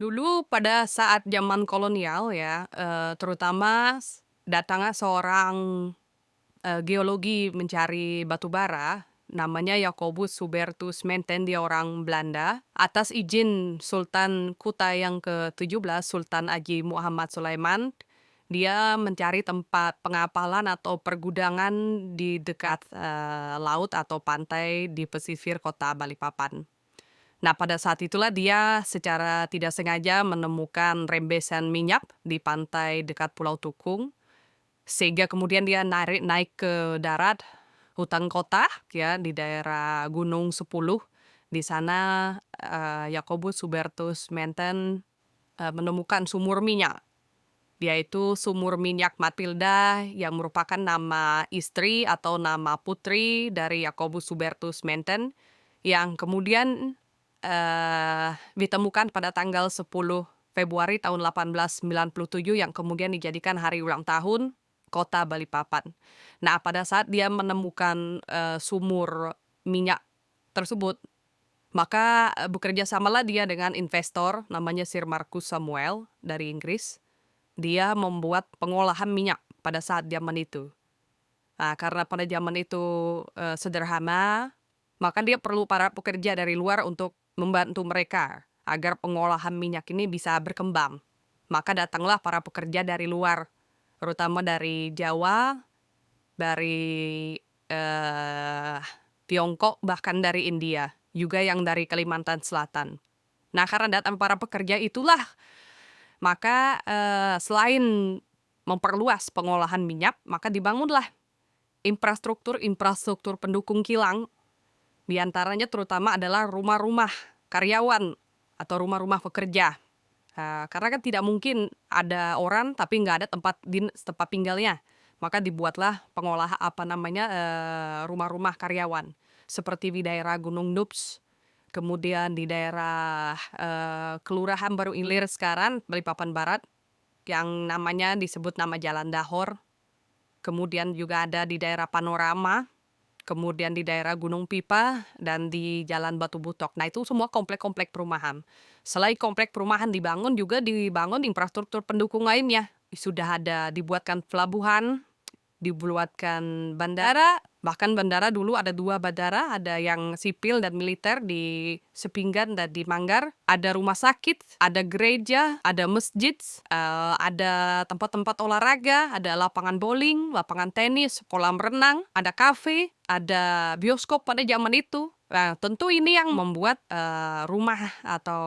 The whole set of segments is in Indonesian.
Dulu pada saat zaman kolonial ya, terutama datangnya seorang, geologi mencari batu bara, namanya Jacobus Hubertus Menten, dia orang Belanda. Atas izin Sultan Kuta yang ke-17, Sultan Haji Muhammad Sulaiman, dia mencari tempat pengapalan atau pergudangan di dekat, laut atau pantai di pesisir kota Balikpapan. Nah, pada saat itulah dia secara tidak sengaja menemukan rembesan minyak di pantai dekat Pulau Tukung, sehingga kemudian dia naik ke darat, hutan kota ya di daerah Gunung Sepuluh. Di sana, Jacobus Hubertus Menten, menemukan sumur minyak. Yaitu sumur minyak Matilda yang merupakan nama istri atau nama putri dari Jacobus Hubertus Menten yang kemudian ditemukan pada tanggal 10 Februari tahun 1897 yang kemudian dijadikan hari ulang tahun kota Balikpapan. Nah, pada saat dia menemukan sumur minyak tersebut, maka bekerja samalah dia dengan investor namanya Sir Marcus Samuel dari Inggris. Dia membuat pengolahan minyak pada saat zaman itu. Nah, karena pada zaman itu sederhana, maka dia perlu para pekerja dari luar untuk membantu mereka agar pengolahan minyak ini bisa berkembang. Maka datanglah para pekerja dari luar, terutama dari Jawa, dari eh, Tiongkok, bahkan dari India, juga yang dari Kalimantan Selatan. Nah, karena datang para pekerja itulah, maka selain memperluas pengolahan minyak, maka dibangunlah infrastruktur pendukung kilang. Di antaranya terutama adalah rumah-rumah karyawan atau rumah-rumah pekerja. Karena kan tidak mungkin ada orang tapi nggak ada tempat tinggalnya. Maka dibuatlah rumah-rumah karyawan. Seperti di daerah Gunung Nups, kemudian di daerah Kelurahan Baru Ilir sekarang, Balikpapan Barat, yang namanya disebut nama Jalan Dahor. Kemudian juga ada di daerah Panorama, kemudian di daerah Gunung Pipa, dan di Jalan Batu Butok. Nah, itu semua komplek-komplek perumahan. Selain komplek perumahan dibangun, juga dibangun infrastruktur pendukung lainnya. Sudah ada dibuatkan pelabuhan, dibuatkan bandara, bahkan bandara dulu ada 2 bandara, ada yang sipil dan militer di Sepinggan dan di Manggar, ada rumah sakit, ada gereja, ada masjid, ada tempat-tempat olahraga, ada lapangan bowling, lapangan tenis, kolam renang, ada kafe, ada bioskop pada zaman itu. Nah, tentu ini yang membuat rumah atau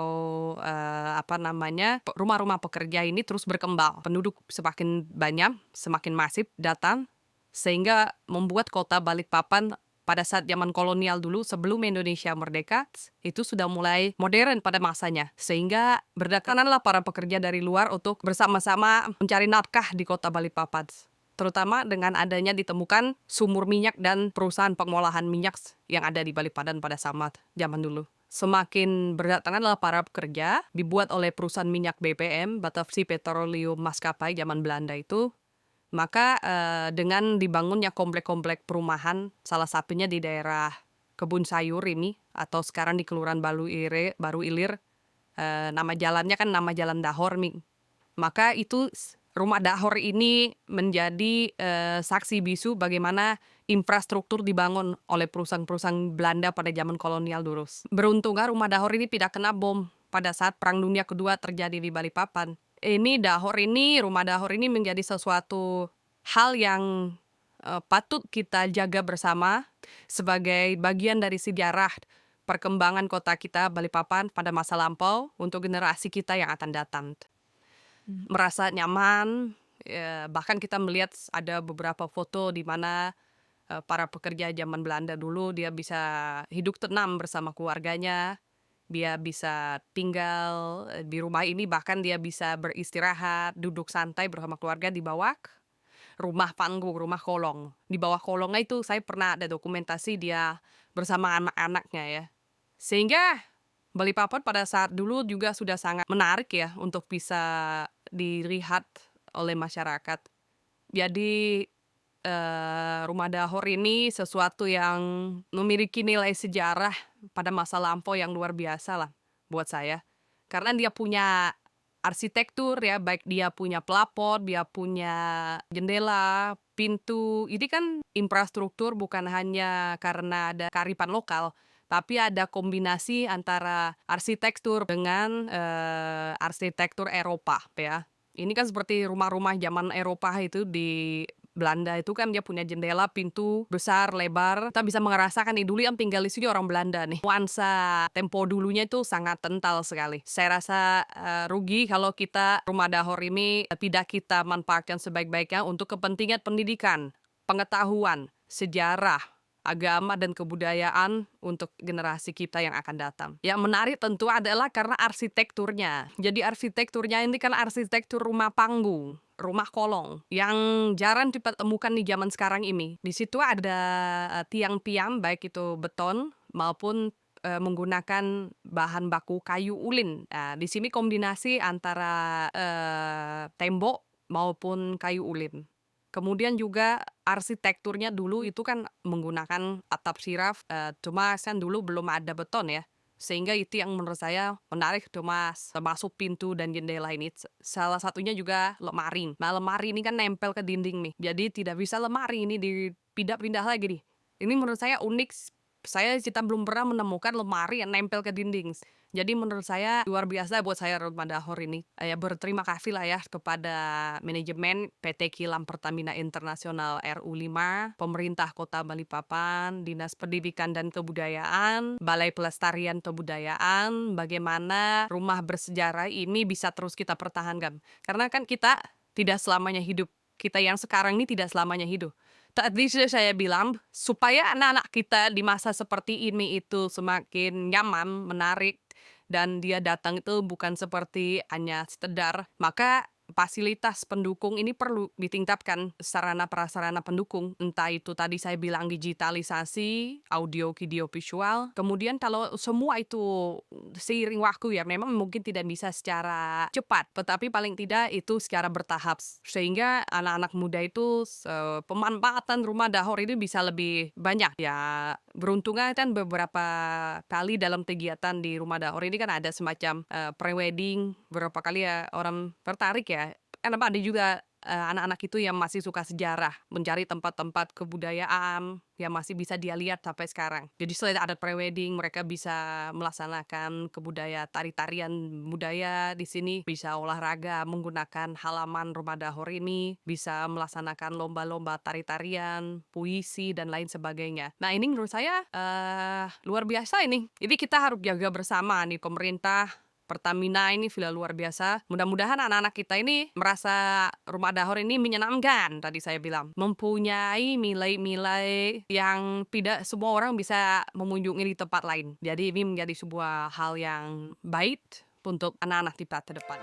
rumah-rumah pekerja ini terus berkembang. Penduduk semakin banyak, semakin masif datang, sehingga membuat kota Balikpapan pada saat zaman kolonial dulu sebelum Indonesia merdeka itu sudah mulai modern pada masanya, sehingga berdatanganlah para pekerja dari luar untuk bersama-sama mencari nafkah di kota Balikpapan, terutama dengan adanya ditemukan sumur minyak dan perusahaan pengolahan minyak yang ada di Balikpapan pada zaman dulu. Semakin berdatanganlah para pekerja, dibuat oleh perusahaan minyak BPM, Batavia Petroleum Maskapai zaman Belanda itu, maka dengan dibangunnya komplek-komplek perumahan, salah satunya di daerah Kebun Sayur ini, atau sekarang di Kelurahan Baru Ilir, nama jalannya kan nama Jalan Dahor nih. Maka itu rumah Dahor ini menjadi saksi bisu bagaimana infrastruktur dibangun oleh perusahaan-perusahaan Belanda pada zaman kolonial dulu. Beruntungnya rumah Dahor ini tidak kena bom pada saat Perang Dunia Kedua terjadi di Balikpapan. Rumah Dahor ini menjadi sesuatu hal yang patut kita jaga bersama sebagai bagian dari sejarah perkembangan kota kita Balikpapan pada masa lampau untuk generasi kita yang akan datang. Merasa nyaman, bahkan kita melihat ada beberapa foto di mana para pekerja zaman Belanda dulu dia bisa hidup tenang bersama keluarganya, dia bisa tinggal di rumah ini, bahkan dia bisa beristirahat, duduk santai bersama keluarga di bawah rumah panggung, rumah kolong. Di bawah kolongnya itu saya pernah ada dokumentasi dia bersama anak-anaknya ya. Sehingga Balikpapan pada saat dulu juga sudah sangat menarik ya untuk bisa dilihat oleh masyarakat. Jadi rumah Dahor ini sesuatu yang memiliki nilai sejarah pada masa lampau yang luar biasa lah buat saya. karena dia punya arsitektur ya, baik dia punya pelapor, dia punya jendela, pintu. Ini kan infrastruktur bukan hanya karena ada kearifan lokal, tapi ada kombinasi antara arsitektur dengan arsitektur Eropa ya. Ini kan seperti rumah-rumah zaman Eropa itu di Belanda itu kan dia punya jendela, pintu besar, lebar. Kita bisa merasakan nih, dulu yang tinggal di sini orang Belanda nih. Nuansa tempo dulunya itu sangat kental sekali. Saya rasa rugi kalau kita Rumah Dahor ini tidak kita manfaatkan sebaik-baiknya untuk kepentingan pendidikan, pengetahuan, sejarah, agama dan kebudayaan untuk generasi kita yang akan datang. Yang menarik tentu adalah karena arsitekturnya. Jadi arsitekturnya ini kan arsitektur rumah panggung, rumah kolong, yang jarang ditemukan di zaman sekarang ini. Di situ ada tiang-tiang baik itu beton maupun menggunakan bahan baku kayu ulin. Nah, di sini kombinasi antara tembok maupun kayu ulin. Kemudian juga arsitekturnya dulu itu kan menggunakan atap siraf, cuma kan dulu belum ada beton ya. Sehingga itu yang menurut saya menarik, cuma termasuk pintu dan jendela ini. Salah satunya juga lemari. Nah, lemari ini kan nempel ke dinding nih. Jadi tidak bisa lemari ini dipindah-pindah lagi nih. Ini menurut saya unik. Kita belum pernah menemukan lemari yang nempel ke dinding. Jadi menurut saya luar biasa buat saya Rumah Dahor ini. Berterima kasih lah ya kepada manajemen PT Kilang Pertamina Internasional RU5, pemerintah Kota Balikpapan, Dinas Pendidikan dan Kebudayaan, Balai Pelestarian Kebudayaan, bagaimana rumah bersejarah ini bisa terus kita pertahankan. Karena kan kita tidak selamanya hidup. Kita yang sekarang ini tidak selamanya hidup. Tadi saya bilang, supaya anak-anak kita di masa seperti ini itu semakin nyaman, menarik, dan dia datang itu bukan seperti hanya sekedar, maka fasilitas pendukung ini perlu ditingkatkan, sarana prasarana pendukung, entah itu tadi saya bilang digitalisasi, audio, video, visual. Kemudian kalau semua itu seiring waktu ya, memang mungkin tidak bisa secara cepat, tetapi paling tidak itu secara bertahap, sehingga anak-anak muda itu pemanfaatan Rumah Dahor ini bisa lebih banyak ya. Beruntungnya kan beberapa kali dalam kegiatan di Rumah Dahor ini kan ada semacam pre-wedding, beberapa kali ya orang tertarik ya. Kenapa ada juga anak-anak itu yang masih suka sejarah, mencari tempat-tempat kebudayaan yang masih bisa dia lihat sampai sekarang. Jadi selain ada pre-wedding, mereka bisa melaksanakan kebudayaan, tari-tarian budaya di sini, bisa olahraga menggunakan halaman Rumah Dahor ini, bisa melaksanakan lomba-lomba tari-tarian, puisi dan lain sebagainya. Nah, ini menurut saya luar biasa ini. Jadi kita harus jaga bersama nih, pemerintah, Pertamina ini sudah luar biasa. Mudah-mudahan anak-anak kita ini merasa Rumah Dahor ini menyenangkan, tadi saya bilang. Mempunyai nilai-nilai yang tidak semua orang bisa mengunjungi di tempat lain. Jadi ini menjadi sebuah hal yang baik untuk anak-anak kita ke depan.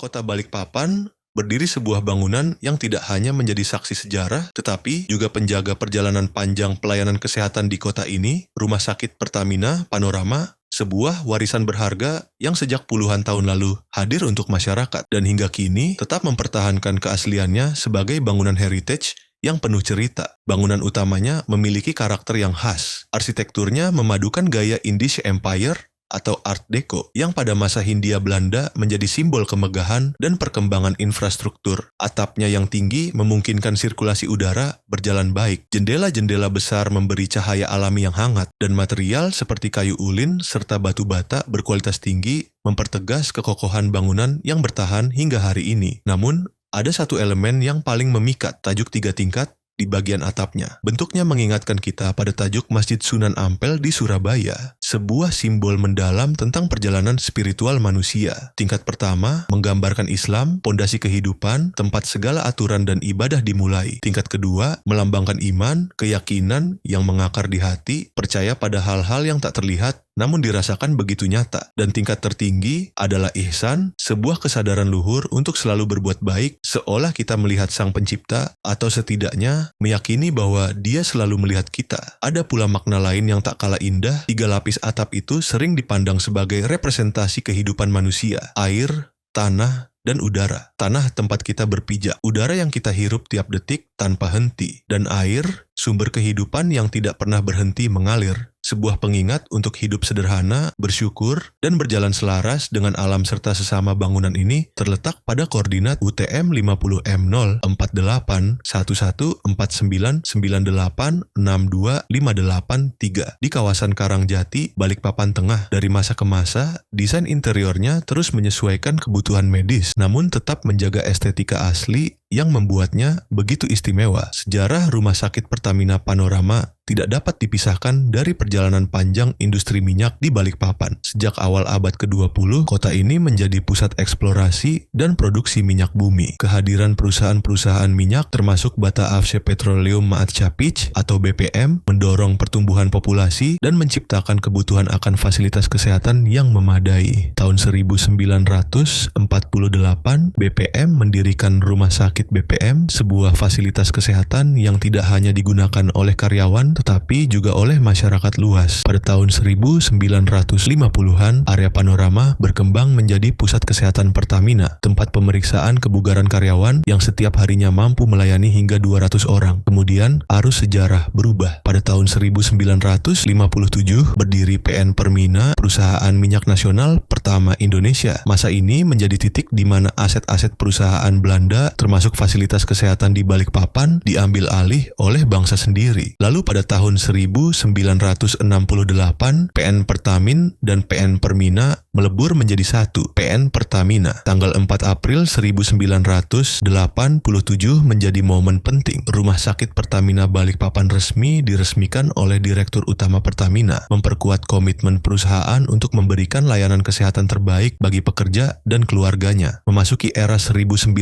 Kota Balikpapan berdiri sebuah bangunan yang tidak hanya menjadi saksi sejarah, tetapi juga penjaga perjalanan panjang pelayanan kesehatan di kota ini, Rumah Sakit Pertamina Panorama, sebuah warisan berharga yang sejak puluhan tahun lalu hadir untuk masyarakat dan hingga kini tetap mempertahankan keasliannya sebagai bangunan heritage yang penuh cerita. Bangunan utamanya memiliki karakter yang khas. Arsitekturnya memadukan gaya Indische Empire atau Art Deco yang pada masa Hindia Belanda menjadi simbol kemegahan dan perkembangan infrastruktur. Atapnya yang tinggi memungkinkan sirkulasi udara berjalan baik. Jendela-jendela besar memberi cahaya alami yang hangat dan material seperti kayu ulin serta batu bata berkualitas tinggi mempertegas kekokohan bangunan yang bertahan hingga hari ini. Namun, ada satu elemen yang paling memikat, tajuk 3 tingkat di bagian atapnya. Bentuknya mengingatkan kita pada tajuk Masjid Sunan Ampel di Surabaya, sebuah simbol mendalam tentang perjalanan spiritual manusia. Tingkat pertama menggambarkan Islam, pondasi kehidupan, tempat segala aturan dan ibadah dimulai. Tingkat kedua melambangkan iman, keyakinan yang mengakar di hati, percaya pada hal-hal yang tak terlihat namun dirasakan begitu nyata. Dan tingkat tertinggi adalah ihsan, sebuah kesadaran luhur untuk selalu berbuat baik, seolah kita melihat Sang Pencipta, atau setidaknya meyakini bahwa Dia selalu melihat kita. Ada pula makna lain yang tak kalah indah. 3 lapis atap itu sering dipandang sebagai representasi kehidupan manusia: air, tanah, dan udara. Tanah tempat kita berpijak, udara yang kita hirup tiap detik tanpa henti, dan air, sumber kehidupan yang tidak pernah berhenti mengalir. Sebuah pengingat untuk hidup sederhana, bersyukur, dan berjalan selaras dengan alam serta sesama. Bangunan ini terletak pada koordinat UTM 50M0 48 11 49 98 62 583 di kawasan Karangjati, Balikpapan Tengah. Dari masa ke masa, desain interiornya terus menyesuaikan kebutuhan medis, namun tetap menjaga estetika asli yang membuatnya begitu istimewa. Sejarah Rumah Sakit Pertamina Panorama tidak dapat dipisahkan dari perjalanan panjang industri minyak di Balikpapan. Sejak awal abad ke-20, kota ini menjadi pusat eksplorasi dan produksi minyak bumi. Kehadiran perusahaan-perusahaan minyak termasuk Bata Avse Petroleum Maat Capich atau BPM mendorong pertumbuhan populasi dan menciptakan kebutuhan akan fasilitas kesehatan yang memadai. Tahun 1948, BPM mendirikan Rumah Sakit BPM, sebuah fasilitas kesehatan yang tidak hanya digunakan oleh karyawan tetapi juga oleh masyarakat luas. Pada tahun 1950-an, area Panorama berkembang menjadi pusat kesehatan Pertamina, tempat pemeriksaan kebugaran karyawan yang setiap harinya mampu melayani hingga 200 orang. Kemudian, arus sejarah berubah. Pada tahun 1957, berdiri PN Permina, perusahaan minyak nasional pertama Indonesia. Masa ini menjadi titik di mana aset-aset perusahaan Belanda, termasuk fasilitas kesehatan di Balikpapan, diambil alih oleh bangsa sendiri. Lalu pada tahun 1968, PN Pertamin dan PN Permina melebur menjadi satu, PN Pertamina. Tanggal 4 April 1987 menjadi momen penting. Rumah Sakit Pertamina Balikpapan resmi diresmikan oleh Direktur Utama Pertamina, memperkuat komitmen perusahaan untuk memberikan layanan kesehatan terbaik bagi pekerja dan keluarganya. Memasuki era 1997,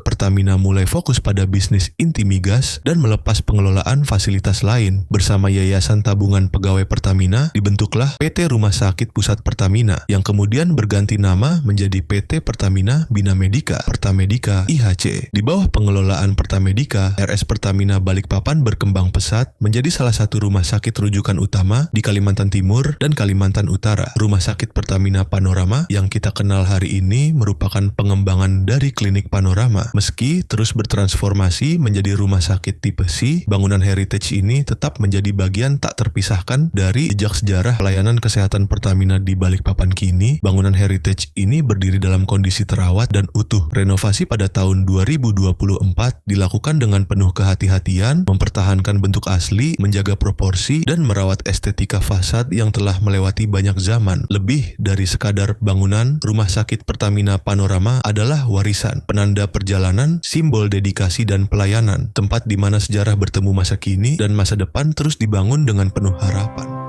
Pertamina mulai fokus pada bisnis inti migas dan melepas pengelolaan fasilitas lain. Bersama Yayasan Tabungan Pegawai Pertamina, dibentuklah PT Rumah Sakit Pusat Pertamina, yang kemudian berganti nama menjadi PT Pertamina Bina Medica, Pertamedica IHC. Di bawah pengelolaan Pertamedica, RS Pertamina Balikpapan berkembang pesat menjadi salah satu rumah sakit rujukan utama di Kalimantan Timur dan Kalimantan Utara. Rumah Sakit Pertamina Panorama yang kita kenal hari ini merupakan pengembangan dari Klinik Panorama. Meski terus bertransformasi menjadi rumah sakit tipe C, bangunan heritage ini tetap menjadi bagian tak terpisahkan dari jejak sejarah pelayanan kesehatan Pertamina di Balikpapan kini. Bangunan heritage ini berdiri dalam kondisi terawat dan utuh. Renovasi pada tahun 2024 dilakukan dengan penuh kehati-hatian, mempertahankan bentuk asli, menjaga proporsi, dan merawat estetika fasad yang telah melewati banyak zaman. Lebih dari sekadar bangunan, Rumah Sakit Pertamina Panorama adalah warisan, penanda perjalanan, simbol dedikasi dan pelayanan, tempat di mana sejarah bertemu masa kini dan masa depan terus dibangun dengan penuh harapan.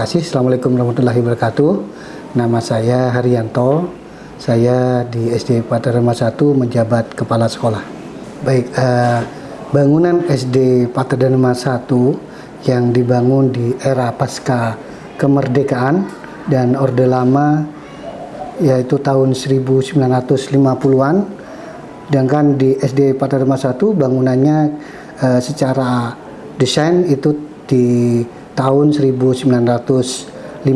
kasih. Assalamualaikum warahmatullahi wabarakatuh. Nama saya Haryanto. Saya di SD Patarema 1 menjabat kepala sekolah. Baik, bangunan SD Patarema 1 yang dibangun di era pasca kemerdekaan dan Orde Lama, yaitu tahun 1950-an. Sedangkan di SD Patarema 1 bangunannya secara desain itu di tahun 1955.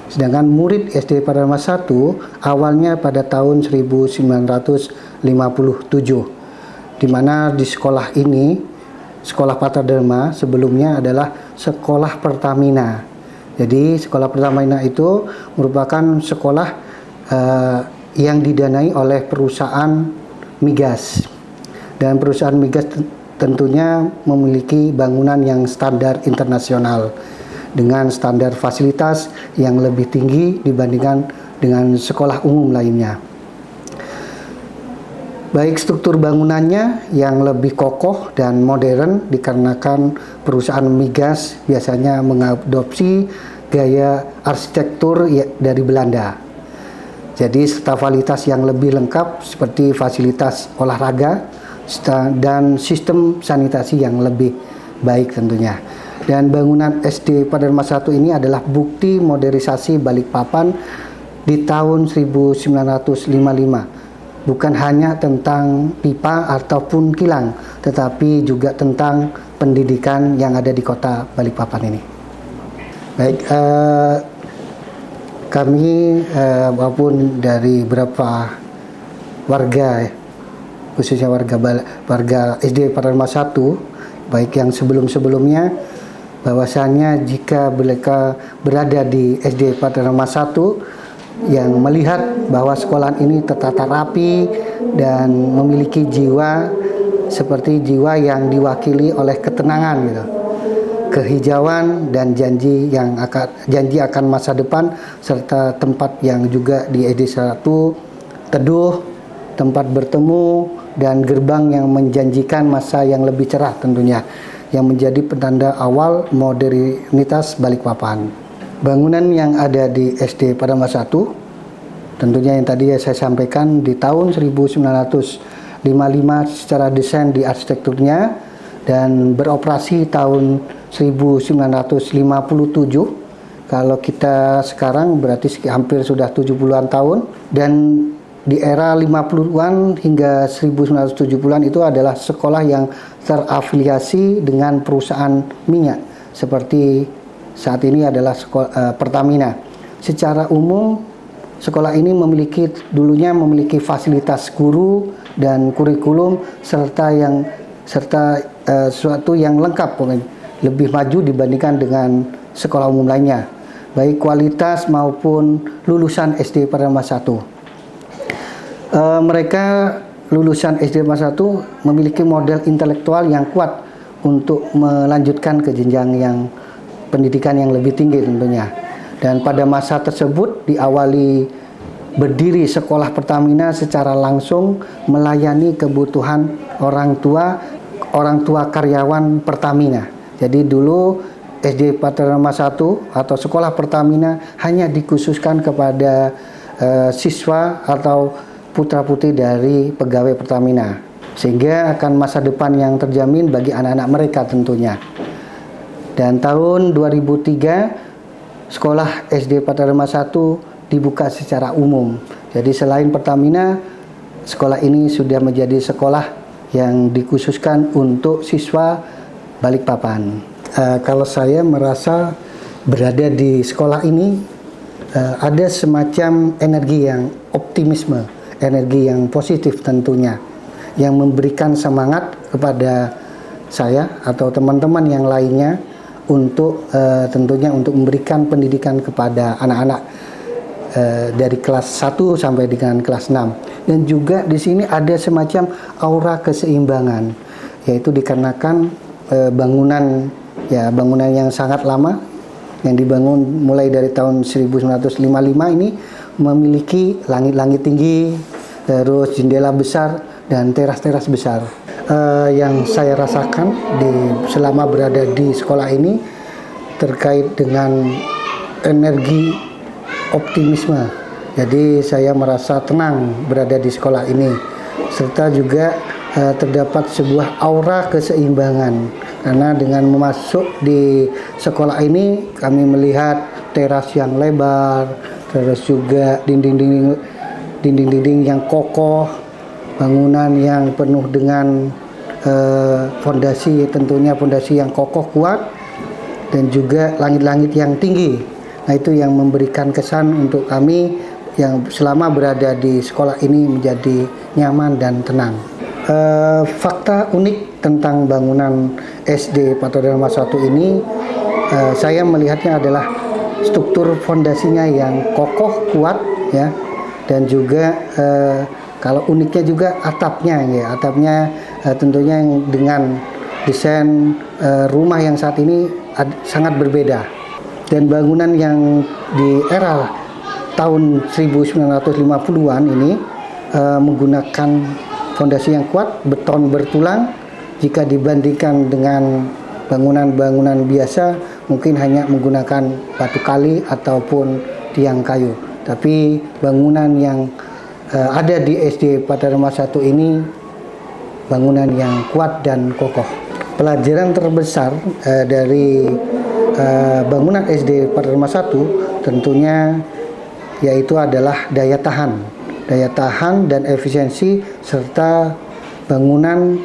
Sedangkan murid SD Patarema 1 awalnya pada tahun 1957, di mana di sekolah ini, sekolah Patarema sebelumnya adalah sekolah Pertamina. Jadi sekolah Pertamina itu merupakan sekolah yang didanai oleh perusahaan migas. Dan perusahaan migas tentunya memiliki bangunan yang standar internasional dengan standar fasilitas yang lebih tinggi dibandingkan dengan sekolah umum lainnya. Baik struktur bangunannya yang lebih kokoh dan modern dikarenakan perusahaan migas biasanya mengadopsi gaya arsitektur dari Belanda. Jadi serta fasilitas yang lebih lengkap seperti fasilitas olahraga dan sistem sanitasi yang lebih baik tentunya. Dan bangunan SD Patarema 1 ini adalah bukti modernisasi Balikpapan di tahun 1955. Bukan hanya tentang pipa ataupun kilang, tetapi juga tentang pendidikan yang ada di kota Balikpapan ini. Baik, kami maupun dari beberapa warga, khususnya warga SD Patarema 1, baik yang sebelumnya, bahwasanya jika mereka berada di SD Patarema 1 yang melihat bahwa sekolah ini tertata rapi dan memiliki jiwa seperti jiwa yang diwakili oleh ketenangan gitu, kehijauan dan janji akan masa depan, serta tempat yang juga di SD 1 teduh, tempat bertemu, dan gerbang yang menjanjikan masa yang lebih cerah tentunya, yang menjadi petanda awal modernitas Balikpapan. Bangunan yang ada di SD Patarema 1 tentunya yang tadi saya sampaikan di tahun 1955 secara desain di arsitekturnya, dan beroperasi tahun 1957. Kalau kita sekarang berarti hampir sudah 70-an tahun, dan di era 50-an hingga 1970-an itu adalah sekolah yang terafiliasi dengan perusahaan minyak seperti saat ini adalah Pertamina. Secara umum sekolah ini dulunya memiliki fasilitas guru dan kurikulum serta sesuatu yang lengkap, lebih maju dibandingkan dengan sekolah umum lainnya, baik kualitas maupun lulusan SD Patarema 1. Mereka lulusan SD Patarema 1 memiliki model intelektual yang kuat untuk melanjutkan ke jenjang yang pendidikan yang lebih tinggi tentunya. Dan pada masa tersebut diawali berdiri sekolah Pertamina secara langsung melayani kebutuhan orang tua karyawan Pertamina. Jadi dulu SD Patarema 1 atau sekolah Pertamina hanya dikhususkan kepada siswa atau putra-putri dari pegawai Pertamina, sehingga akan masa depan yang terjamin bagi anak-anak mereka tentunya. Dan tahun 2003 sekolah SD Patarema 1 dibuka secara umum. Jadi selain Pertamina, sekolah ini sudah menjadi sekolah yang dikhususkan untuk siswa Balikpapan. Kalau saya merasa berada di sekolah ini ada semacam energi yang optimisme, energi yang positif tentunya, yang memberikan semangat kepada saya atau teman-teman yang lainnya untuk tentunya untuk memberikan pendidikan kepada anak-anak dari kelas 1 sampai dengan kelas 6. Dan juga di sini ada semacam aura keseimbangan, yaitu dikarenakan bangunan yang sangat lama yang dibangun mulai dari tahun 1955 ini memiliki langit-langit tinggi, terus jendela besar dan teras-teras besar. Yang saya rasakan selama berada di sekolah ini, terkait dengan energi optimisme. Jadi saya merasa tenang berada di sekolah ini, serta juga terdapat sebuah aura keseimbangan, karena dengan masuk di sekolah ini kami melihat teras yang lebar, terus juga dinding-dinding yang kokoh, bangunan yang penuh dengan fondasi, tentunya fondasi yang kokoh kuat, dan juga langit-langit yang tinggi. Nah, itu yang memberikan kesan untuk kami yang selama berada di sekolah ini menjadi nyaman dan tenang. Fakta unik tentang bangunan SD Patodharma 1 ini, saya melihatnya adalah struktur fondasinya yang kokoh kuat, ya, dan juga kalau uniknya juga atapnya, ya, atapnya tentunya dengan desain rumah yang saat ini sangat berbeda, dan bangunan yang di era tahun 1950-an ini menggunakan fondasi yang kuat, beton bertulang. Jika dibandingkan dengan bangunan-bangunan biasa, mungkin hanya menggunakan batu kali ataupun tiang kayu. Tapi bangunan yang ada di SD Patodharma 1 ini bangunan yang kuat dan kokoh. Pelajaran terbesar dari bangunan SD Patodharma 1 tentunya yaitu adalah daya tahan dan efisiensi, serta bangunan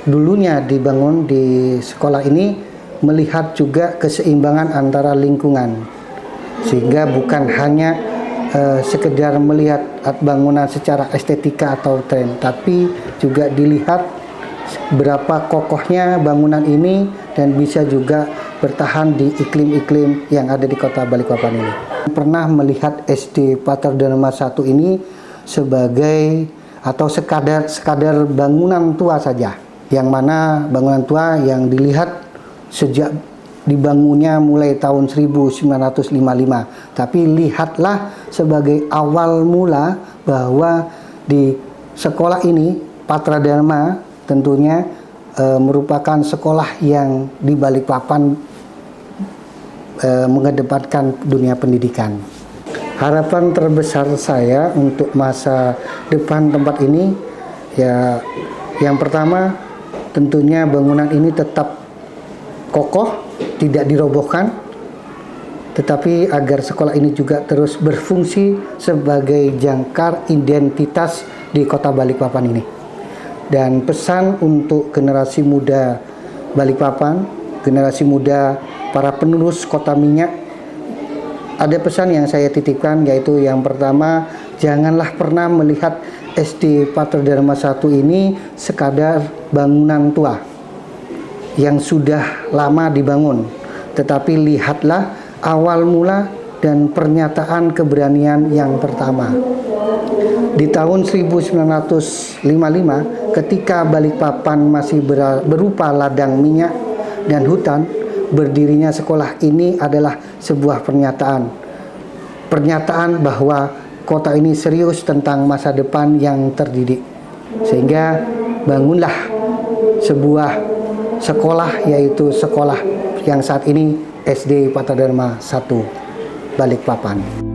dulunya dibangun di sekolah ini melihat juga keseimbangan antara lingkungan, sehingga bukan hanya sekedar melihat bangunan secara estetika atau tren, tapi juga dilihat berapa kokohnya bangunan ini dan bisa juga bertahan di iklim-iklim yang ada di kota Balikpapan ini. Pernah melihat SD Patodharma 1 ini sebagai atau sekadar bangunan tua saja, yang mana bangunan tua yang dilihat sejak dibangunnya mulai tahun 1955. Tapi lihatlah sebagai awal mula bahwa di sekolah ini Patodharma tentunya merupakan sekolah yang di Balikpapan mengedepankan dunia pendidikan. Harapan terbesar saya untuk masa depan tempat ini, ya, yang pertama tentunya bangunan ini tetap kokoh, tidak dirobohkan, tetapi agar sekolah ini juga terus berfungsi sebagai jangkar identitas di kota Balikpapan ini. Dan pesan untuk generasi muda Balikpapan, generasi muda para penerus kota minyak, ada pesan yang saya titipkan, yaitu yang pertama, janganlah pernah melihat SD Patodharma 1 ini sekadar bangunan tua yang sudah lama dibangun, tetapi lihatlah awal mula dan pernyataan keberanian yang pertama. Di tahun 1955, ketika Balikpapan masih berupa ladang minyak dan hutan, berdirinya sekolah ini adalah sebuah pernyataan bahwa kota ini serius tentang masa depan yang terdidik, sehingga bangunlah sebuah sekolah, yaitu sekolah yang saat ini SD Patodharma 1 Balikpapan.